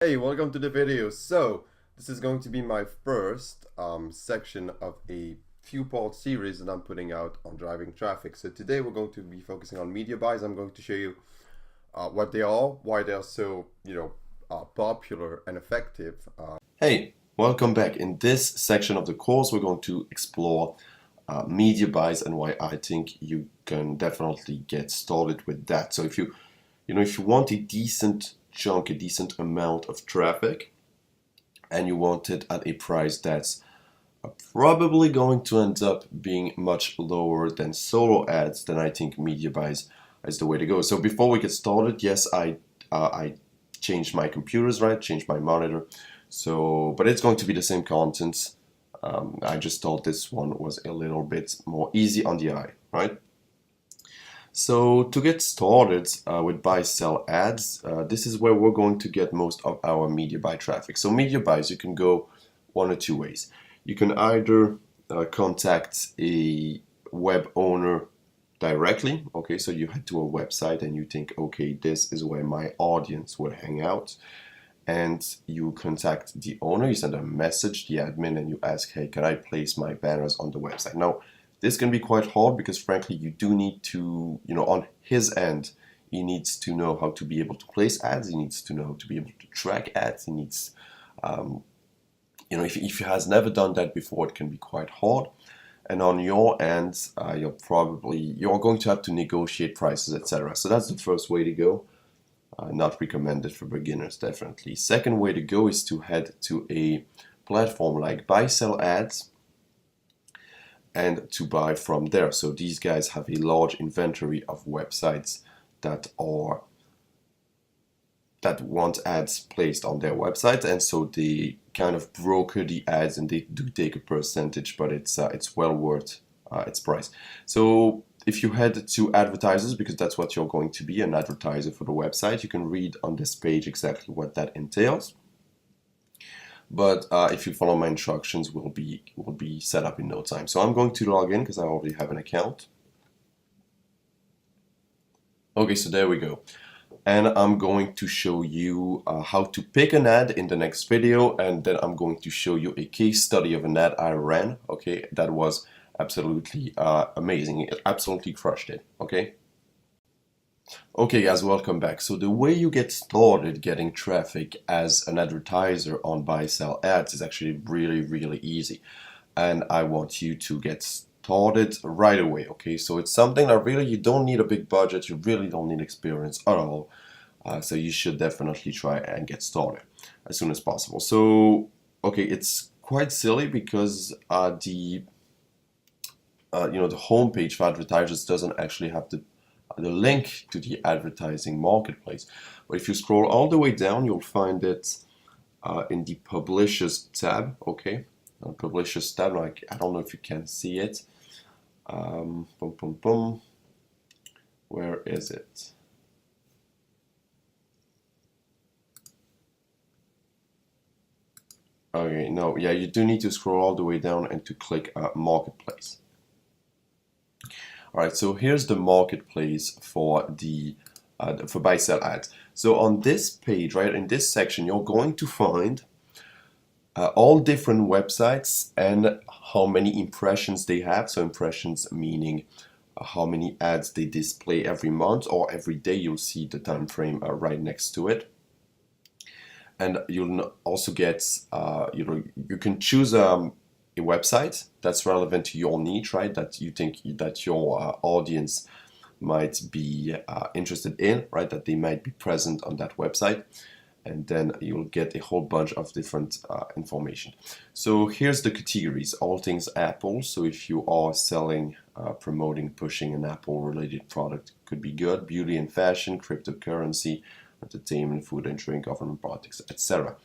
Hey, welcome to the video. So, this is going to be my first section of a few-part series that I'm putting out on driving traffic. So today we're going to be focusing on media buys. I'm going to show you what they are, why they're so, popular and effective. Hey, welcome back. In this section of the course, we're going to explore media buys and why I think you can definitely get started with that. So if you want a decent chunk, a decent amount of traffic, and you want it at a price that's probably going to end up being much lower than solo ads, then I think media buys is the way to go. So before we get started, yes, I changed my computers, right? Changed my monitor. So, but it's going to be the same content. I just thought this one was a little bit more easy on the eye, right? So to get started with buy sell ads, this is where we're going to get most of our media buy traffic. So media buys, you can go one or two ways. You can either contact a web owner directly. Okay, so you head to a website and you think, okay, this is where my audience will hang out. And you contact the owner, you send a message, the admin, and you ask, hey, can I place my banners on the website? Now, this can be quite hard because frankly, you do need to, on his end, he needs to know how to be able to place ads. He needs to know how to be able to track ads. He needs, if he has never done that before, it can be quite hard. And on your end, you're going to have to negotiate prices, etc. So that's the first way to go. Not recommended for beginners, definitely. Second way to go is to head to a platform like Buy Sell Ads and to buy from there. So these guys have a large inventory of websites that want ads placed on their website, and so they kind of broker the ads and they do take a percentage, but it's well worth its price. So if you head to advertisers, because that's what you're going to be, an advertiser for the website, you can read on this page exactly what that entails. But if you follow my instructions, will be set up in no time. So I'm going to log in because I already have an account. Okay, so there we go. And I'm going to show you how to pick an ad in the next video, and then I'm going to show you a case study of an ad I ran. Okay, that was absolutely amazing. It absolutely crushed it. Okay guys, welcome back. So the way you get started getting traffic as an advertiser on buy sell ads is actually really easy, and I want you to get started right away. Okay, so it's something that really you don't need a big budget, you really don't need experience at all, so you should definitely try and get started as soon as possible. So okay, it's quite silly because the homepage for advertisers doesn't actually have the link to the advertising marketplace. But if you scroll all the way down, you'll find it in the publishers tab. Okay, publishers tab. Like, I don't know if you can see it. Where is it? Okay, no, yeah, you do need to scroll all the way down and to click marketplace. All right, so here's the marketplace for the for buy sell ads. So on this page, right, in this section, you're going to find all different websites and how many impressions they have. So impressions meaning how many ads they display every month or every day. You'll see the time frame right next to it. And you'll also get, you can choose a website that's relevant to your niche, right? That you think that your audience might be interested in, right? That they might be present on that website. And then you'll get a whole bunch of different information. So here's the categories: all things Apple. So if you are selling, promoting, pushing an Apple related product, could be good. Beauty and fashion, cryptocurrency, entertainment, food and drink, government politics, etc.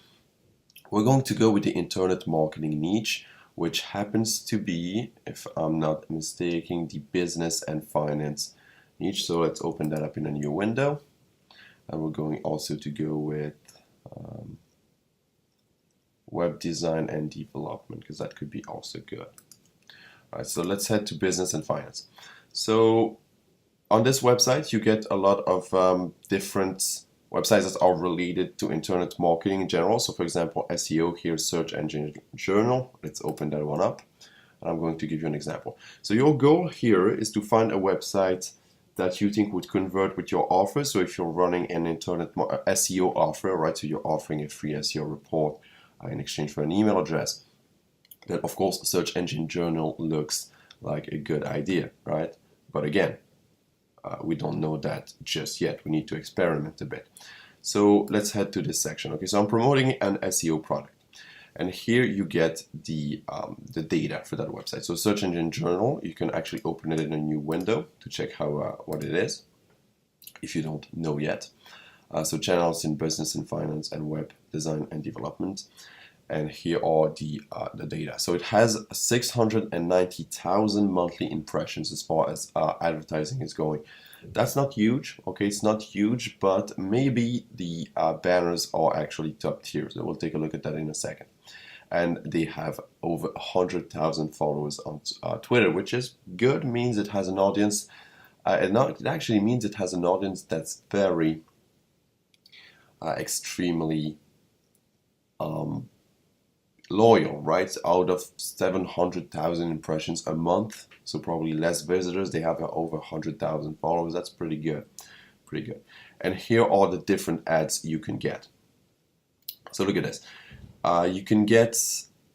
We're going to go with the internet marketing niche, which happens to be, if I'm not mistaken, the business and finance niche. So let's open that up in a new window. And we're going also to go with web design and development, because that could be also good. All right, so let's head to business and finance. So on this website, you get a lot of different websites that are related to internet marketing in general. So for example, SEO, here's Search Engine Journal. Let's open that one up. And I'm going to give you an example. So your goal here is to find a website that you think would convert with your offer. So if you're running an internet SEO offer, right, so you're offering a free SEO report in exchange for an email address, then of course Search Engine Journal looks like a good idea, right? But again, we don't know that just yet. We need to experiment a bit. So let's head to this section. Okay, so I'm promoting an SEO product, and here you get the data for that website. So Search Engine Journal, you can actually open it in a new window to check how what it is, if you don't know yet. So channels in business and finance and web design and development. And here are the data. So it has 690,000 monthly impressions as far as advertising is going. That's not huge, okay? It's not huge, but maybe the banners are actually top tier. So we'll take a look at that in a second. And they have over 100,000 followers on Twitter, which is good. Means it has an audience. It actually means it has an audience that's very extremely loyal, right? Out of 700,000 impressions a month, so probably less visitors, they have over 100,000 followers. That's pretty good, pretty good. And here are the different ads you can get. So look at this. You can get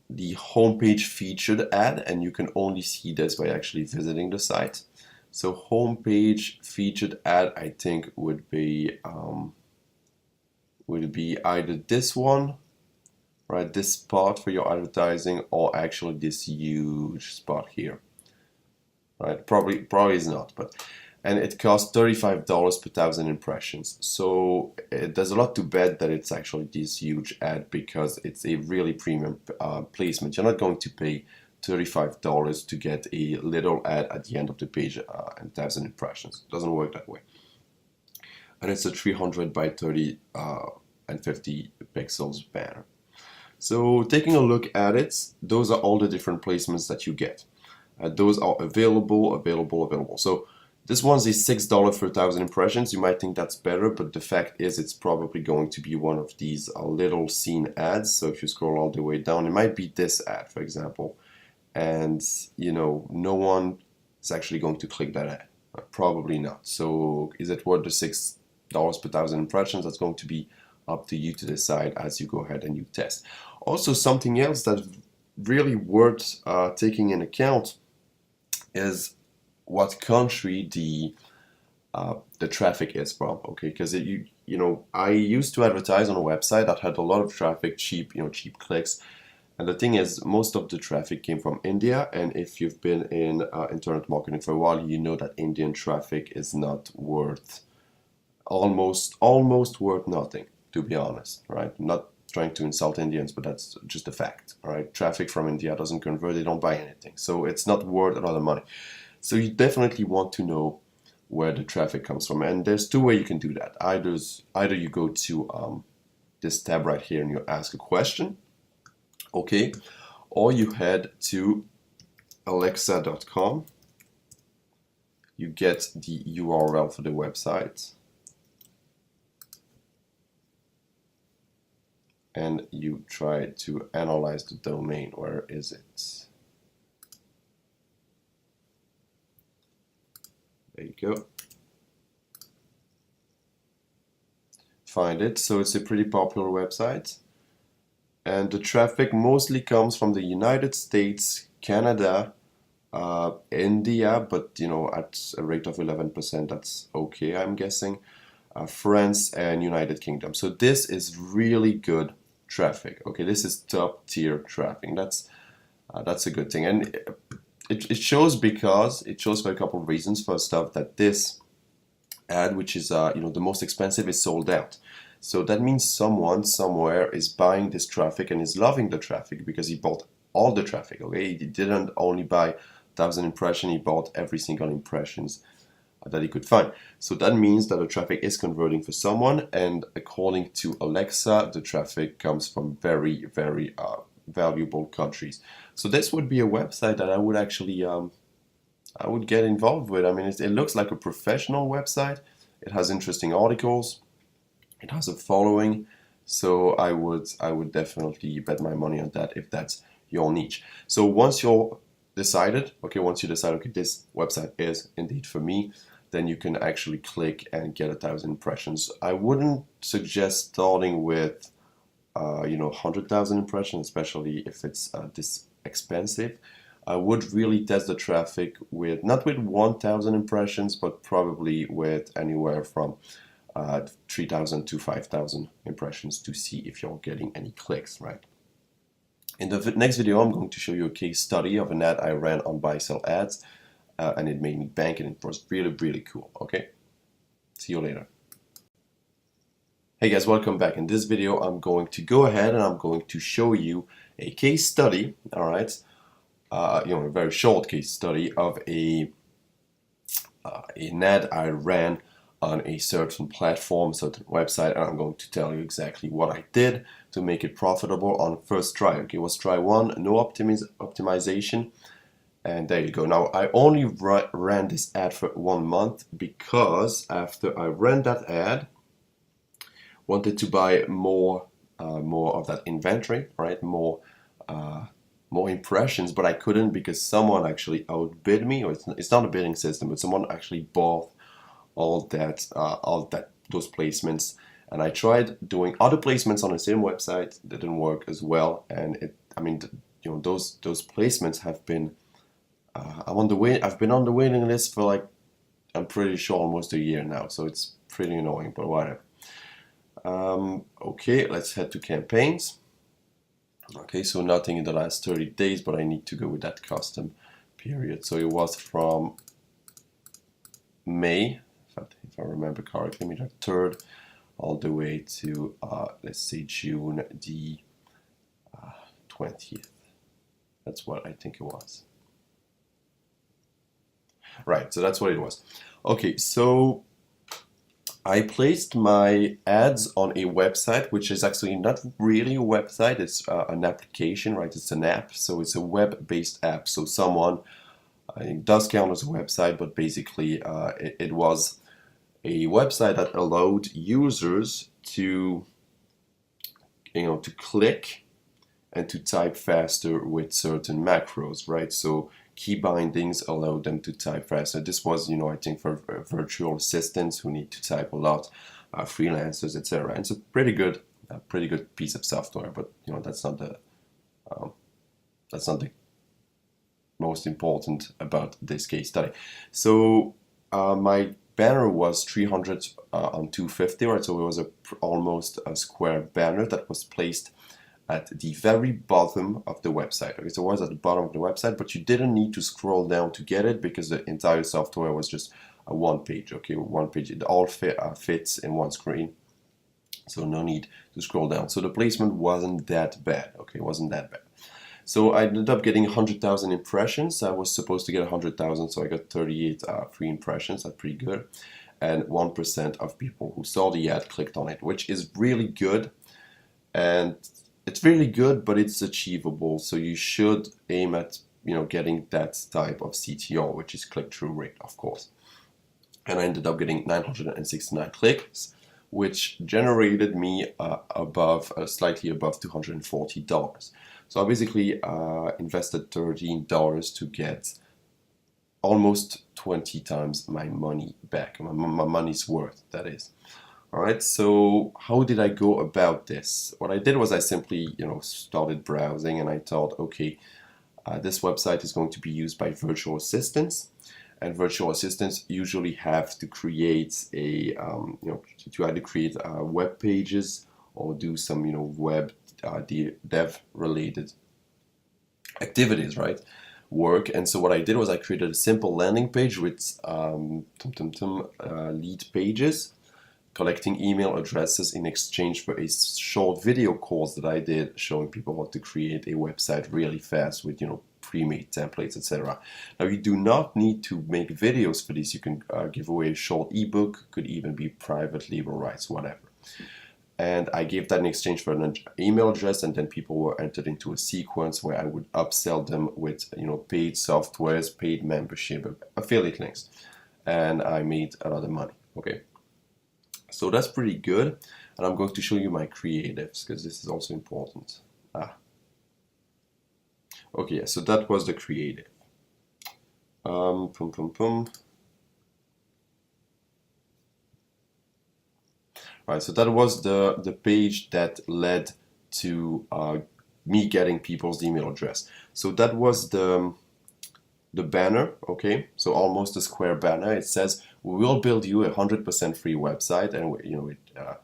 the homepage featured ad, and you can only see this by actually visiting the site. So homepage featured ad, I think would be either this one, right, this spot for your advertising, or actually this huge spot here, right? Probably is not, but, and it costs $35 per 1,000 impressions. So there's a lot to bet that it's actually this huge ad, because it's a really premium placement. You're not going to pay $35 to get a little ad at the end of the page and 1,000 impressions. It doesn't work that way. And it's a 300 by 30 and 50 pixels banner. So taking a look at it, those are all the different placements that you get. Those are available. So this one's a $6 for 1,000 impressions. You might think that's better, but the fact is it's probably going to be one of these little seen ads. So if you scroll all the way down, it might be this ad, for example. And, you know, no one is actually going to click that ad. Probably not. So is it worth the $6 per 1,000 impressions? That's going to be up to you to decide as you go ahead and you test. Also, something else that's really worth taking in account is what country the traffic is from. Okay, because you know, I used to advertise on a website that had a lot of traffic, cheap clicks. And the thing is, most of the traffic came from India, and if you've been in internet marketing for a while, you know that Indian traffic is not worth, almost worth nothing, to be honest, right? Not trying to insult Indians, but that's just a fact, all right? Traffic from India doesn't convert, they don't buy anything. So it's not worth a lot of money. So you definitely want to know where the traffic comes from. And there's two ways you can do that. Either you go to this tab right here and you ask a question, okay? Or you head to alexa.com. You get the URL for the website. And you try to analyze the domain. Where is it? There you go. Find it. So it's a pretty popular website. And the traffic mostly comes from the United States, Canada, India, but you know, at a rate of 11%, that's okay, I'm guessing. France and United Kingdom. So this is really good traffic. Okay, this is top tier traffic. That's a good thing, and it shows because it shows for a couple of reasons. First off, that this ad, which is you know, the most expensive, is sold out. So that means someone somewhere is buying this traffic and is loving the traffic because he bought all the traffic. Okay, he didn't only buy 1,000 impressions; he bought every single impressions that he could find. So that means that the traffic is converting for someone, and according to Alexa, the traffic comes from very, very valuable countries. So this would be a website that I would actually I would get involved with. I mean, it looks like a professional website. It has interesting articles. It has a following, so I would definitely bet my money on that if that's your niche. So once you decide, okay, this website is indeed for me, then you can actually click and get 1,000 impressions. I wouldn't suggest starting with 100,000 impressions, especially if it's this expensive. I would really test the traffic with not with 1,000 impressions, but probably with anywhere from 3,000 to 5,000 impressions to see if you're getting any clicks, right? In the next video, I'm going to show you a case study of an ad I ran on Buy Sell Ads, and it made me bank, and it was really, really cool. Okay, see you later. Hey guys, welcome back. In this video, I'm going to go ahead and I'm going to show you a case study, all right? A very short case study of an ad I ran on a certain platform, certain website, and I'm going to tell you exactly what I did to make it profitable on first try. Okay, it was try one, no optimization, and there you go. Now I only ran this ad for 1 month because after I ran that ad, wanted to buy more of that inventory, right? More impressions, but I couldn't because someone actually outbid me, or it's not a bidding system, but someone actually bought all those placements. And I tried doing other placements on the same website, didn't work as well. And those placements have been I've been on the waiting list for like, I'm pretty sure almost a year now, so it's pretty annoying, but whatever. Okay, let's head to campaigns. Okay, so nothing in the last 30 days, but I need to go with that custom period. So it was from May, if I remember correctly, May 3rd, all the way to, let's say June the 20th. That's what I think it was. Right, so that's what it was. Okay, so I placed my ads on a website, which is actually not really a website, it's an application, right? It's an app, so it's a web-based app. So someone, it does count as a website, but basically it was a website that allowed users to, to click and to type faster with certain macros, right? So key bindings allow them to type faster. This was, I think for virtual assistants who need to type a lot, freelancers, etc. And it's a pretty good piece of software. But that's not the most important about this case study. So my banner was 300 on 250, right? So it was almost a square banner that was placed at the very bottom of the website. Okay, so it was at the bottom of the website, but you didn't need to scroll down to get it because the entire software was just a one page. Okay, one page. It all fits in one screen, so no need to scroll down. So the placement wasn't that bad. Okay, it wasn't that bad. So I ended up getting 100,000 impressions. I was supposed to get 100,000, so I got 38 free impressions. That's pretty good. And 1% of people who saw the ad clicked on it, which is really good. And it's really good, but it's achievable. So you should aim at, getting that type of CTR, which is click-through rate, of course. And I ended up getting 969 clicks, which generated me slightly above $240. So I basically invested $13 to get almost 20 times my money back, my money's worth, that is. All right, so how did I go about this? What I did was I simply, started browsing, and I thought, okay, this website is going to be used by virtual assistants, and virtual assistants usually have to create to either create web pages or do some, web dev related activities, right? Work. And so what I did was I created a simple landing page with lead pages, collecting email addresses in exchange for a short video course that I did showing people how to create a website really fast with, pre-made templates, etc. Now you do not need to make videos for this. You can give away a short ebook, could even be private label rights, whatever. And I gave that in exchange for an email address, and then people were entered into a sequence where I would upsell them with, paid softwares, paid membership, affiliate links, and I made a lot of money. Okay. So that's pretty good. and I'm going to show you my creatives because this is also important. Okay, so that was the creative. Right, so that was the page that led to me getting people's email address. So that was the banner, okay? So almost a square banner. It says, "We will build you 100% free website," and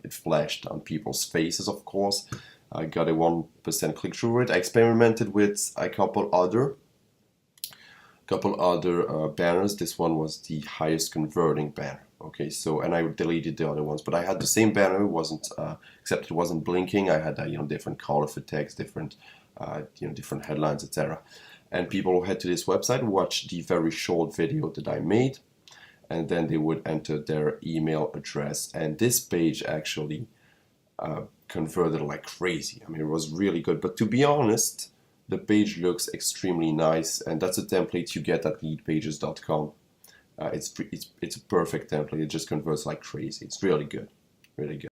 it flashed on people's faces, of course. I got a 1% click-through rate. I experimented with a couple other banners. This one was the highest converting banner. Okay, so, and I deleted the other ones, but I had the same banner. It wasn't except it wasn't blinking. I had different color for text, different different headlines, etc. And people who head to this website watch the very short video that I made, and then they would enter their email address. And this page actually converted like crazy. I mean, it was really good. But to be honest, the page looks extremely nice, and that's a template you get at leadpages.com. It's a perfect template. It just converts like crazy. It's really good, really good.